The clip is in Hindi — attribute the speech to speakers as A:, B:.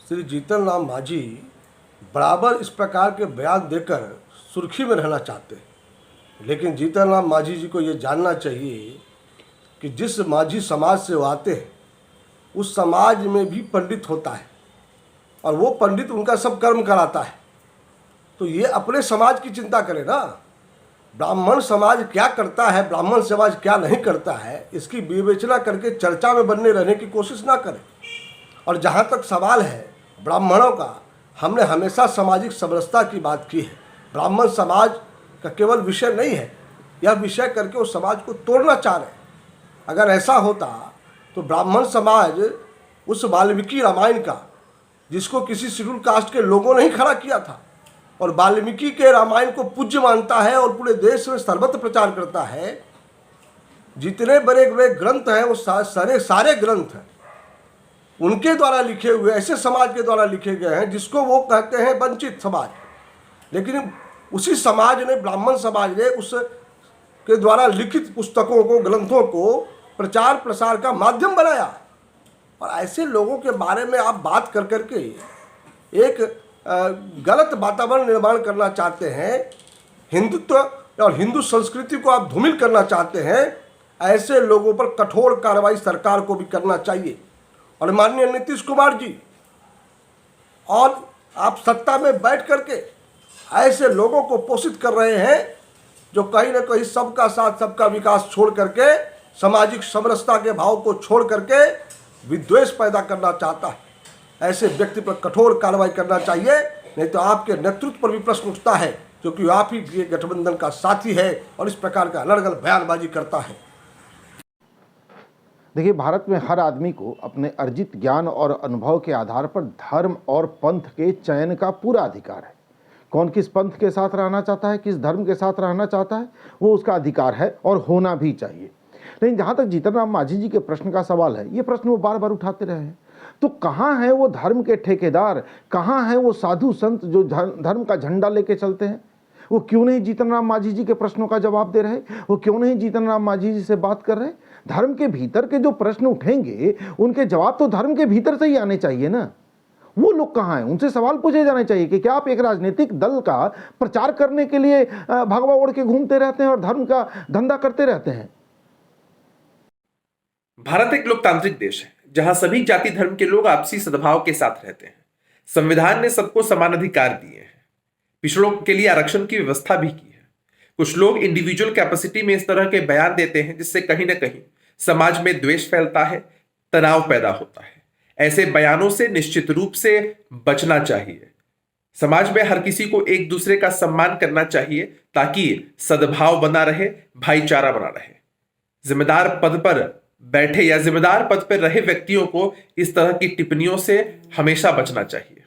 A: श्री जीतन राम मांझी बराबर इस प्रकार के बयान देकर सुर्खी में रहना चाहते हैं, लेकिन जीतन राम मांझी जी को ये जानना चाहिए कि जिस मांझी समाज से वो आते हैं उस समाज में भी पंडित होता है और वो पंडित उनका सब कर्म कराता है। तो ये अपने समाज की चिंता करे ना। ब्राह्मण समाज क्या करता है, ब्राह्मण समाज क्या नहीं करता है, इसकी विवेचना करके चर्चा में बनने रहने की कोशिश ना करें। और जहाँ तक सवाल है ब्राह्मणों का, हमने हमेशा सामाजिक समरसता की बात की है। ब्राह्मण समाज का केवल विषय नहीं है, यह विषय करके उस समाज को तोड़ना चाह रहे हैं। अगर ऐसा होता तो ब्राह्मण समाज उस वाल्मीकि रामायण का, जिसको किसी शेड्यूल कास्ट के लोगों ने ही खड़ा किया था और वाल्मीकि के रामायण को पूज्य मानता है और पूरे देश में सर्वत्र प्रचार करता है, जितने बड़े बड़े ग्रंथ हैं वो सारे ग्रंथ हैं उनके द्वारा लिखे हुए, ऐसे समाज के द्वारा लिखे गए हैं जिसको वो कहते हैं वंचित समाज। लेकिन उसी समाज ने, ब्राह्मण समाज ने, उस के द्वारा लिखित पुस्तकों को, ग्रंथों को प्रचार प्रसार का माध्यम बनाया। और ऐसे लोगों के बारे में आप बात कर करके एक गलत वातावरण निर्माण करना चाहते हैं, हिंदुत्व और हिंदू संस्कृति को आप धूमिल करना चाहते हैं। ऐसे लोगों पर कठोर कार्रवाई सरकार को भी करना चाहिए। और माननीय नीतीश कुमार जी, और आप सत्ता में बैठ करके ऐसे लोगों को पोषित कर रहे हैं जो कहीं ना कहीं सबका साथ सबका विकास छोड़ करके, सामाजिक समरसता के भाव को छोड़ करके विद्वेष पैदा करना चाहता है। ऐसे व्यक्ति पर कठोर कार्रवाई करना चाहिए, नहीं तो आपके नेतृत्व पर भी प्रश्न उठता है, क्योंकि आप ही ये गठबंधन का साथी है और इस प्रकार का अलग अलग बयानबाजी करता है।
B: देखिए, भारत में हर आदमी को अपने अर्जित ज्ञान और अनुभव के आधार पर धर्म और पंथ के चयन का पूरा अधिकार है। कौन किस पंथ के साथ रहना चाहता है, किस धर्म के साथ रहना चाहता है, वो उसका अधिकार है और होना भी चाहिए। लेकिन जहाँ तक जीतन राम मांझी जी के प्रश्न का सवाल है, ये प्रश्न वो बार बार उठाते रहे हैं, तो कहाँ हैं वो धर्म के ठेकेदार, कहाँ हैं वो साधु संत जो धर्म का झंडा लेके चलते हैं? वो क्यों नहीं जीतन राम मांझी जी के प्रश्नों का जवाब दे रहे? वो क्यों नहीं जीतन राम मांझी जी से बात कर रहे? धर्म के भीतर के जो प्रश्न उठेंगे उनके जवाब तो धर्म के भीतर से ही आने चाहिए ना। वो लोग कहाँ हैं? उनसे सवाल पूछे जाने चाहिए कि क्या आप एक राजनीतिक दल का प्रचार करने के लिए भगवा ओढ़ के घूमते रहते हैं और धर्म का धंधा करते रहते हैं?
C: भारत एक लोकतांत्रिक देश है जहां सभी जाति धर्म के लोग आपसी सद्भाव के साथ रहते हैं। संविधान ने सबको समान अधिकार दिए हैं। पिछड़ों के लिए आरक्षण की व्यवस्था भी की है। कुछ लोग इंडिविजुअल कैपेसिटी में इस तरह के बयान देते हैं जिससे कहीं ना कहीं समाज में द्वेष फैलता है, तनाव पैदा होता है। ऐसे बयानों से निश्चित रूप से बचना चाहिए। समाज में हर किसी को एक दूसरे का सम्मान करना चाहिए ताकि सद्भाव बना रहे, भाईचारा बना रहे। जिम्मेदार पद पर बैठे या जिम्मेदार पद पर रहे व्यक्तियों को इस तरह की टिप्पणियों से हमेशा बचना चाहिए।